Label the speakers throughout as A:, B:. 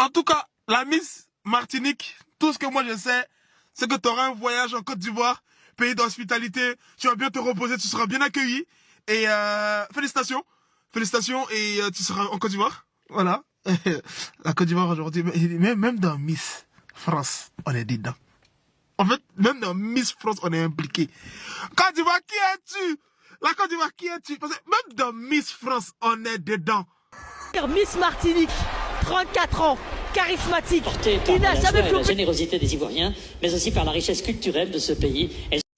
A: En tout cas, la Miss Martinique, tout ce que moi je sais, c'est que tu auras un voyage en Côte d'Ivoire, pays d'hospitalité, tu vas bien te reposer, tu seras bien accueilli. Et félicitations, félicitations, et tu seras en Côte d'Ivoire. Voilà. La Côte d'Ivoire aujourd'hui, même dans Miss France, on est dedans. En fait, même dans Miss France, on est impliqué. Côte d'Ivoire, qui es-tu? La Côte d'Ivoire, qui es-tu? Parce que même dans Miss France, on est dedans.
B: Miss Martinique, 34 ans, charismatique,
C: portée par la générosité des Ivoiriens, mais aussi par la richesse culturelle de ce pays.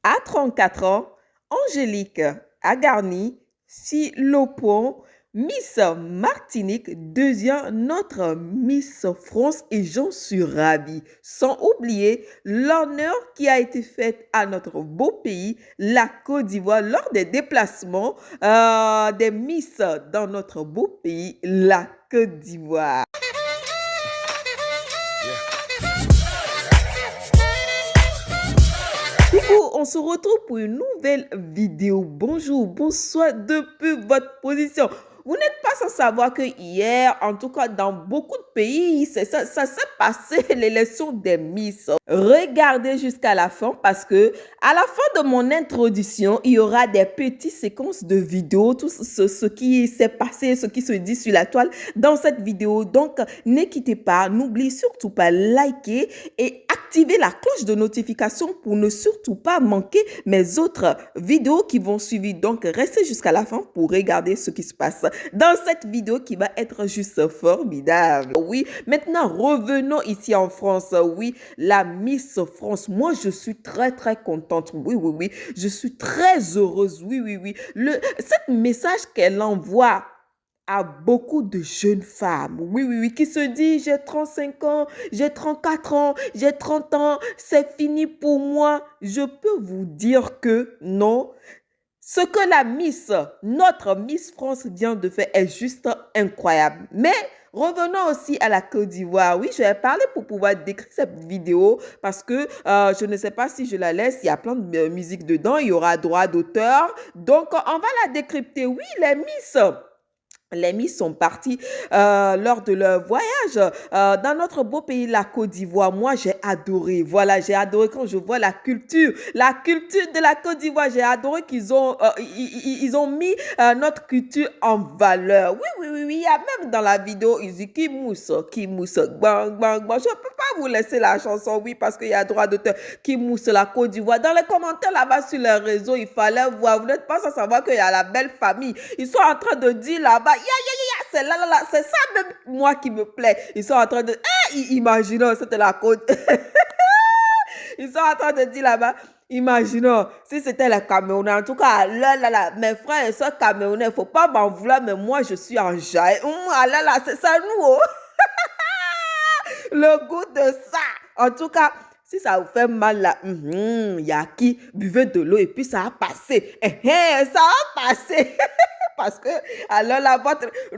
D: À 34 ans, Angélique Agarni, Silopon, Miss Martinique devient notre Miss France et j'en suis ravie. Sans oublier l'honneur qui a été fait à notre beau pays, la Côte d'Ivoire, lors des déplacements des Miss dans notre beau pays, la Côte d'Ivoire. On se retrouve pour une nouvelle vidéo. Bonjour, bonsoir depuis votre position. Vous n'êtes pas sans savoir que hier, en tout cas dans beaucoup de pays, ça s'est passé l'élection des Miss. Regardez jusqu'à la fin parce que à la fin de mon introduction, il y aura des petites séquences de vidéos, tout ce qui s'est passé, ce qui se dit sur la toile dans cette vidéo. Donc, ne quittez pas, n'oubliez surtout pas liker et activer la cloche de notification pour ne surtout pas manquer mes autres vidéos qui vont suivre. Donc, restez jusqu'à la fin pour regarder ce qui se passe dans cette vidéo qui va être juste formidable. Oui, maintenant, revenons ici en France. Oui, la Miss France. Moi, je suis très, très contente. Oui, oui, oui. Je suis très heureuse. Oui, oui, oui. Cet message qu'elle envoie à beaucoup de jeunes femmes, oui, oui, oui, qui se disent, j'ai 35 ans, j'ai 34 ans, j'ai 30 ans, c'est fini pour moi. Je peux vous dire que non. Ce que la Miss, notre Miss France vient de faire est juste incroyable. Mais revenons aussi à la Côte d'Ivoire. Oui, je vais parler pour pouvoir décrire cette vidéo parce que je ne sais pas si je la laisse. Il y a plein de musique dedans. Il y aura droit d'auteur. Donc, on va la décrypter. Oui, les Miss. Les Miss sont partis lors de leur voyage dans notre beau pays, la Côte d'Ivoire. Moi, j'ai adoré. Voilà, j'ai adoré quand je vois la culture de la Côte d'Ivoire. J'ai adoré qu'ils ont, ils ont mis notre culture en valeur. Oui, oui, oui, oui. Il y a même dans la vidéo, ils disent qui mousse, bang, bang, bang. Je ne peux pas vous laisser la chanson, oui, parce qu'il y a droit d'auteur. Qui mousse la Côte d'Ivoire. Dans les commentaires là-bas sur les réseaux, il fallait voir. Vous n'êtes pas sans savoir qu'il y a la belle famille. Ils sont en train de dire là-bas, c'est là, c'est ça même moi qui me plaît. Ils sont en train de, imaginons, c'était la côte. Ils sont en train de dire là-bas, imaginons, si c'était les Camerounais, en tout cas, là, mes frères et soeurs Camerounais, il ne faut pas m'en vouloir, mais moi, je suis en jaille. C'est ça, nous, oh. Le goût de ça. En tout cas, si ça vous fait mal là, y a qui buvez de l'eau et puis ça a passé. Ça a passé. Parce que, alors là,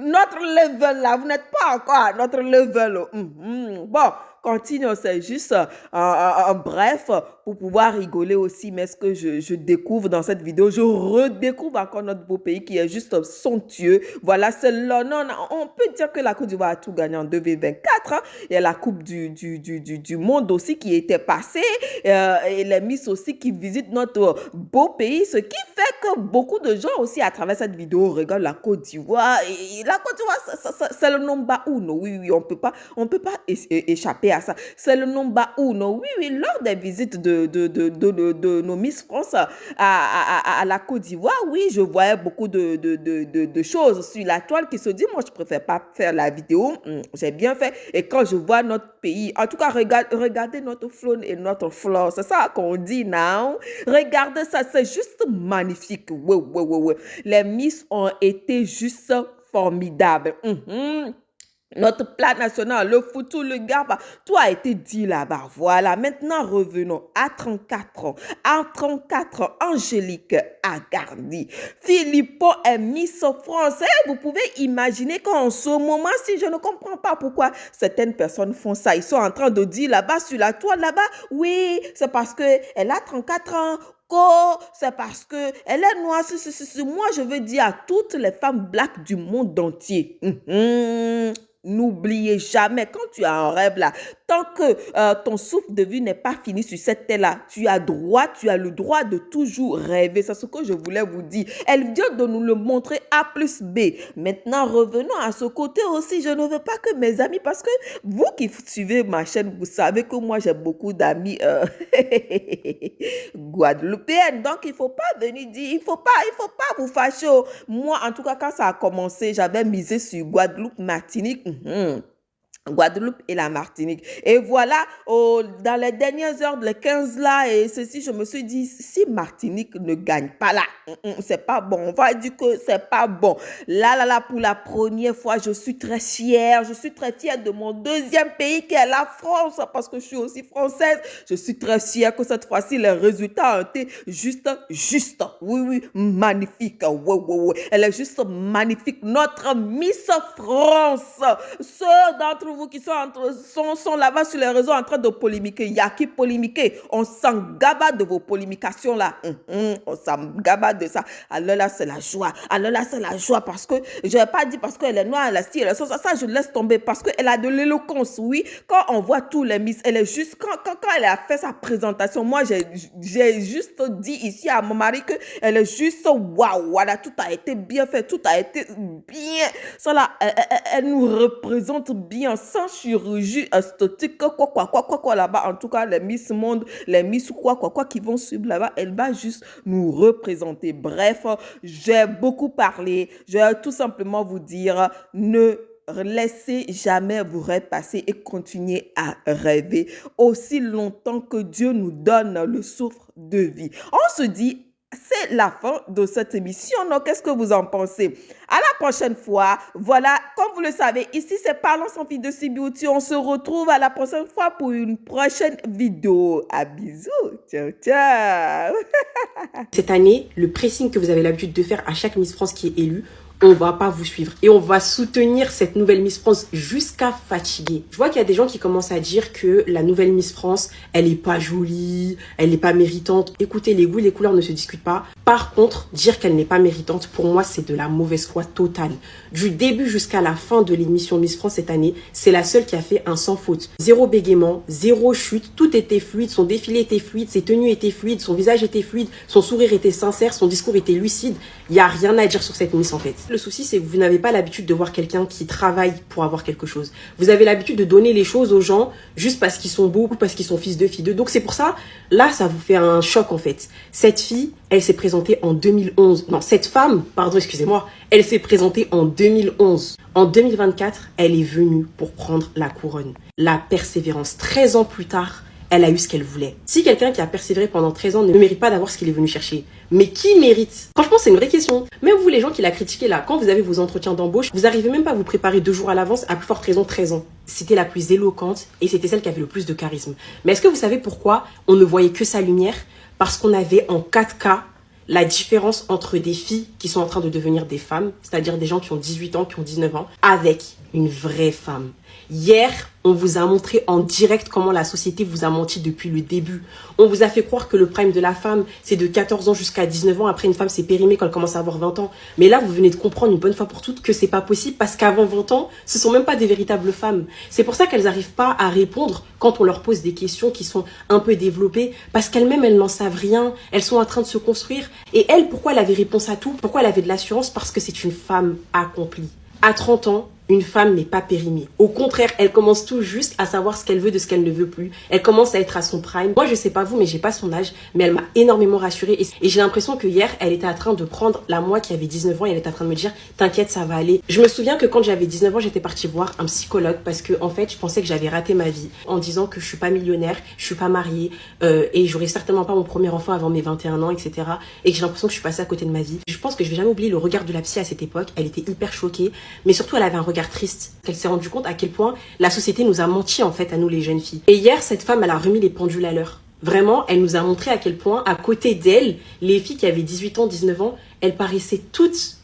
D: notre level là, vous n'êtes pas encore à notre level. Bon, continuons, c'est juste bref, pour pouvoir rigoler aussi. Mais ce que je découvre dans cette vidéo, je redécouvre encore notre beau pays qui est juste somptueux. Voilà, c'est l'honneur. On peut dire que la Côte d'Ivoire a tout gagné en 2024. Hein. Il y a la Coupe du Monde aussi qui était passée. Et les Miss aussi qui visitent notre beau pays. Ce qui fait que beaucoup de gens aussi, à travers cette vidéo, regardent la Côte d'Ivoire. Et la Côte d'Ivoire, c'est le number uno. Oui, oui, on peut pas échapper à ça. C'est le number uno. Oui, oui, lors des visites de nos Miss France à la Côte d'Ivoire, oui, je voyais beaucoup de choses sur la toile qui se disent, moi, je préfère pas faire la vidéo. J'ai bien fait. Et quand je vois notre pays, en tout cas, regardez notre faune et notre flore. C'est ça qu'on dit, non? Regardez ça, c'est juste magnifique. Ouais. Les Miss ont été juste formidables. Notre plat national, le foutou, le garba, tout a été dit là-bas. Voilà, maintenant revenons à 34 ans. À 34 ans, Angélique Agarni. Philippon est Miss France. Vous pouvez imaginer qu'en ce moment-ci, je ne comprends pas pourquoi certaines personnes font ça. Ils sont en train de dire là-bas sur la toile, là-bas, oui, c'est parce qu'elle a 34 ans. c'est parce que elle est noire. Moi, je veux dire à toutes les femmes black du monde entier. N'oubliez jamais, quand tu as un rêve là, tant que ton souffle de vie n'est pas fini sur cette terre-là, tu as le droit de toujours rêver. C'est ce que je voulais vous dire. Elle vient de nous le montrer A plus B. Maintenant, revenons à ce côté aussi. Je ne veux pas que mes amis, parce que vous qui suivez ma chaîne, vous savez que moi, j'ai beaucoup d'amis guadeloupéennes. Donc, il ne faut pas venir dire, il faut pas vous fâcher. Moi, en tout cas, quand ça a commencé, j'avais misé sur Guadeloupe, Martinique. Guadeloupe et la Martinique. Et voilà, dans les dernières heures, les 15 là, et ceci, je me suis dit, si Martinique ne gagne pas là, c'est pas bon. On va dire que c'est pas bon. Là, pour la première fois, je suis très fière. Je suis très fière de mon deuxième pays qui est la France, parce que je suis aussi française. Je suis très fière que cette fois-ci, les résultats ont été juste. Oui, magnifique. Ouais. Elle est juste magnifique. Notre Miss France. Ceux d'entre vous qui sont là-bas sur les réseaux en train de polémiquer. Il y a qui polémiquer. On s'en gaba de vos polémications là. On s'en gaba de ça. Alors là, c'est la joie. Parce que, je n'ai pas dit parce qu'elle est noire, elle a ci, elle a ça, je laisse tomber. Parce qu'elle a de l'éloquence, oui. Quand on voit tous les miss, elle est juste, quand elle a fait sa présentation, moi, j'ai juste dit ici à mon mari qu'elle est juste waouh. Voilà, tout a été bien fait, tout a été bien. Ça là, elle nous représente bien, sans chirurgie esthétique, quoi là-bas. En tout cas, les Miss Monde, les Miss quoi qui vont suivre là-bas, elle va juste nous représenter. Bref, j'ai beaucoup parlé. Je vais tout simplement vous dire, ne laissez jamais vous rêves passer et continuez à rêver aussi longtemps que Dieu nous donne le souffle de vie. On se dit, c'est la fin de cette émission. Donc, qu'est-ce que vous en pensez? À la prochaine fois. Voilà, comme vous le savez, ici, c'est Parlons sans fil de Beauty. On se retrouve à la prochaine fois pour une prochaine vidéo. À bisous. Ciao.
E: Cette année, le pressing que vous avez l'habitude de faire à chaque Miss France qui est élue, on va pas vous suivre et on va soutenir cette nouvelle Miss France jusqu'à fatiguer. Je vois qu'il y a des gens qui commencent à dire que la nouvelle Miss France, elle est pas jolie, elle est pas méritante. Écoutez, les goûts et les couleurs ne se discutent pas. Par contre, dire qu'elle n'est pas méritante, pour moi, c'est de la mauvaise foi totale. Du début jusqu'à la fin de l'émission Miss France cette année, c'est la seule qui a fait un sans faute. Zéro bégaiement, zéro chute, tout était fluide, son défilé était fluide, ses tenues étaient fluides, son visage était fluide, son sourire était sincère, son discours était lucide. Il n'y a rien à dire sur cette Miss en fait. Le souci, c'est que vous n'avez pas l'habitude de voir quelqu'un qui travaille pour avoir quelque chose. Vous avez l'habitude de donner les choses aux gens juste parce qu'ils sont beaux ou parce qu'ils sont fils de filles d'eux. Donc c'est pour ça, là, ça vous fait un choc en fait. Cette fille, elle s'est présentée en 2011. Non, cette femme, pardon, excusez-moi, elle s'est présentée en 2011. En 2024, elle est venue pour prendre la couronne. La persévérance. 13 ans plus tard, elle a eu ce qu'elle voulait. Si quelqu'un qui a persévéré pendant 13 ans ne mérite pas d'avoir ce qu'il est venu chercher, mais qui mérite? Franchement, c'est une vraie question. Même vous, les gens qui la critiquez là, quand vous avez vos entretiens d'embauche, vous arrivez même pas à vous préparer 2 jours à l'avance, à plus forte raison 13 ans. C'était la plus éloquente et c'était celle qui avait le plus de charisme. Mais est-ce que vous savez pourquoi on ne voyait que sa lumière? Parce qu'on avait en 4K la différence entre des filles qui sont en train de devenir des femmes, c'est-à-dire des gens qui ont 18 ans, qui ont 19 ans, avec une vraie femme. Hier, on vous a montré en direct comment la société vous a menti depuis le début. On vous a fait croire que le prime de la femme, c'est de 14 ans jusqu'à 19 ans. Après, une femme s'est périmée quand elle commence à avoir 20 ans. Mais là, vous venez de comprendre une bonne fois pour toutes que c'est pas possible parce qu'avant 20 ans, ce sont même pas des véritables femmes. C'est pour ça qu'elles n'arrivent pas à répondre quand on leur pose des questions qui sont un peu développées parce qu'elles-mêmes, elles n'en savent rien. Elles sont en train de se construire. Et elle, pourquoi elle avait réponse à tout? Pourquoi elle avait de l'assurance? Parce que c'est une femme accomplie. À 30 ans, une femme n'est pas périmée. Au contraire, elle commence tout juste à savoir ce qu'elle veut de ce qu'elle ne veut plus. Elle commence à être à son prime. Moi, je sais pas vous, mais j'ai pas son âge. Mais elle m'a énormément rassurée. Et j'ai l'impression que hier, elle était en train de prendre la moi qui avait 19 ans et elle était en train de me dire « T'inquiète, ça va aller ». Je me souviens que quand j'avais 19 ans, j'étais partie voir un psychologue parce que en fait, je pensais que j'avais raté ma vie en disant que je suis pas millionnaire, je suis pas mariée et j'aurais certainement pas mon premier enfant avant mes 21 ans, etc. Et que j'ai l'impression que je suis passée à côté de ma vie. Je pense que je vais jamais oublier le regard de la psy à cette époque. Elle était hyper choquée, mais surtout elle avait un regard triste. Elle s'est rendue compte à quel point la société nous a menti en fait à nous les jeunes filles. Et hier, cette femme, elle a remis les pendules à l'heure. Vraiment, elle nous a montré à quel point, à côté d'elle, les filles qui avaient 18 ans, 19 ans, elles paraissaient toutes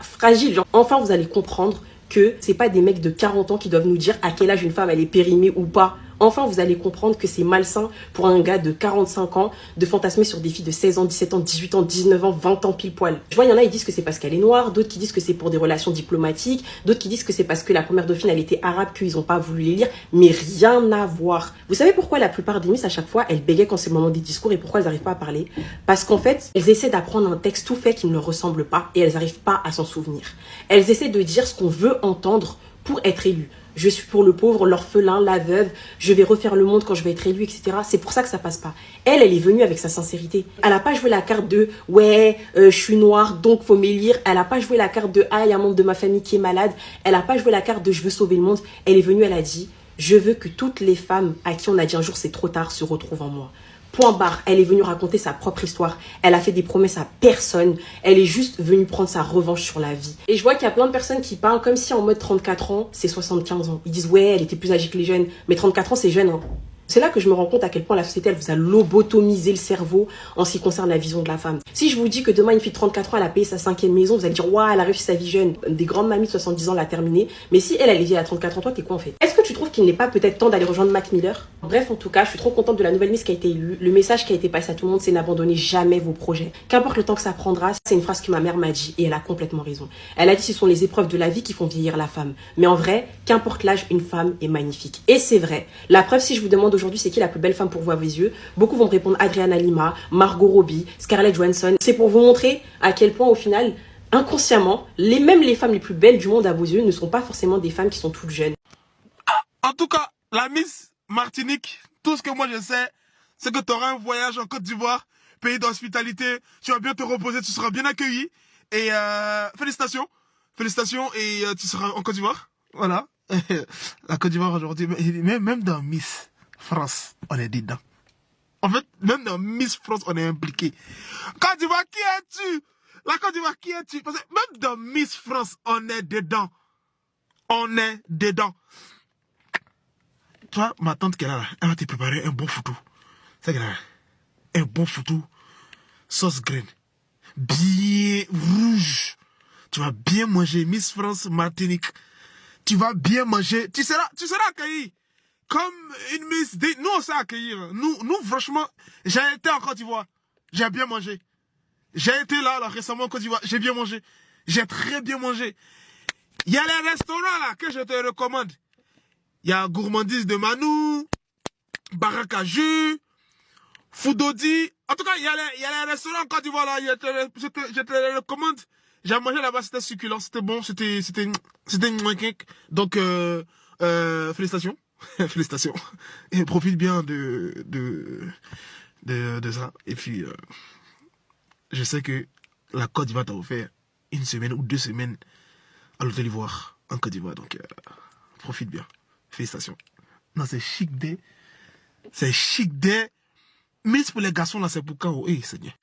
E: fragiles. Genre, enfin, vous allez comprendre que c'est pas des mecs de 40 ans qui doivent nous dire à quel âge une femme elle est périmée ou pas. Enfin, vous allez comprendre que c'est malsain pour un gars de 45 ans de fantasmer sur des filles de 16 ans, 17 ans, 18 ans, 19 ans, 20 ans pile poil. Je vois, il y en a, ils disent que c'est parce qu'elle est noire, d'autres qui disent que c'est pour des relations diplomatiques, d'autres qui disent que c'est parce que la première dauphine, elle était arabe, qu'ils n'ont pas voulu les lire, mais rien à voir. Vous savez pourquoi la plupart des Miss, à chaque fois, elles bégayent quand c'est le moment des discours et pourquoi elles n'arrivent pas à parler? Parce qu'en fait, elles essaient d'apprendre un texte tout fait qui ne leur ressemble pas et elles n'arrivent pas à s'en souvenir. Elles essaient de dire ce qu'on veut entendre pour être élues. Je suis pour le pauvre, l'orphelin, la veuve, je vais refaire le monde quand je vais être élue, etc. C'est pour ça que ça passe pas. Elle est venue avec sa sincérité. Elle a pas joué la carte de « ouais, je suis noire, donc faut m'élire ». Elle a pas joué la carte de « ah, il y a un membre de ma famille qui est malade ». Elle a pas joué la carte de « je veux sauver le monde ». Elle est venue, elle a dit « je veux que toutes les femmes à qui on a dit un jour c'est trop tard se retrouvent en moi ». Point barre, elle est venue raconter sa propre histoire. Elle a fait des promesses à personne. Elle est juste venue prendre sa revanche sur la vie. Et je vois qu'il y a plein de personnes qui parlent comme si en mode 34 ans, c'est 75 ans. Ils disent ouais, elle était plus âgée que les jeunes. Mais 34 ans, c'est jeune, hein. C'est là que je me rends compte à quel point la société, elle vous a lobotomisé le cerveau en ce qui concerne la vision de la femme. Si je vous dis que demain, une fille de 34 ans, elle a payé sa 5e maison, vous allez dire, waouh, elle a réussi sa vie jeune. Des grandes mamies de 70 ans l'ont terminée. Mais si elle est vieille à 34 ans, toi, t'es quoi en fait? Est-ce que tu trouves qu'il n'est pas peut-être temps d'aller rejoindre Mac Miller? Bref, en tout cas, je suis trop contente de la nouvelle Miss qui a été élue. Le message qui a été passé à tout le monde, c'est n'abandonnez jamais vos projets. Qu'importe le temps que ça prendra, c'est une phrase que ma mère m'a dit et elle a complètement raison. Elle a dit, ce sont les épreuves de la vie qui font vieillir la femme. Mais en vrai, qu'importe l'âge, une femme est magnifique. Et c'est vrai. La preuve, si je vous demande aujourd'hui, c'est qui la plus belle femme pour vous à vos yeux, beaucoup vont me répondre Adriana Lima, Margot Robbie, Scarlett Johansson. C'est pour vous montrer à quel point au final, inconsciemment, même les femmes les plus belles du monde à vos yeux ne sont pas forcément des femmes qui sont toutes jeunes.
A: En tout cas, la Miss Martinique, tout ce que moi je sais, c'est que tu auras un voyage en Côte d'Ivoire, pays d'hospitalité, tu vas bien te reposer, tu seras bien accueilli. Et félicitations, félicitations, et tu seras en Côte d'Ivoire. Voilà. La Côte d'Ivoire aujourd'hui, même dans Miss France, on est dedans. En fait, même dans Miss France, on est impliqué. Côte d'Ivoire, qui es-tu? La Côte d'Ivoire, qui es-tu? Parce que même dans Miss France, on est dedans. On est dedans. Toi, ma tante qu'elle a là, elle va te préparer un bon foutou. C'est qu'elle a un bon foutou, sauce graine, bien rouge. Tu vas bien manger, Miss France Martinique. Tu vas bien manger. Tu seras accueilli comme une Miss. Nous, on s'est accueillir. Nous, franchement, j'ai été en Côte d'Ivoire. J'ai bien mangé. J'ai été là, récemment en Côte d'Ivoire. J'ai bien mangé. J'ai très bien mangé. Il y a les restaurants là que je te recommande. Il y a Gourmandise de Manou, Baraque à jus, Foudodi. En tout cas, il y a les restaurants en Côte d'Ivoire là. Je te les recommande. J'ai mangé là-bas, c'était succulent, c'était bon, c'était donc félicitations. Félicitations. Et profite bien de ça. Et puis je sais que la Côte d'Ivoire t'a offert 1 semaine ou 2 semaines à l'Hôtel Ivoire en Côte d'Ivoire. Donc profite bien. Félicitations. Non, c'est chic des. C'est chic des. Mais pour les garçons là, c'est pour quand? Eh, Seigneur.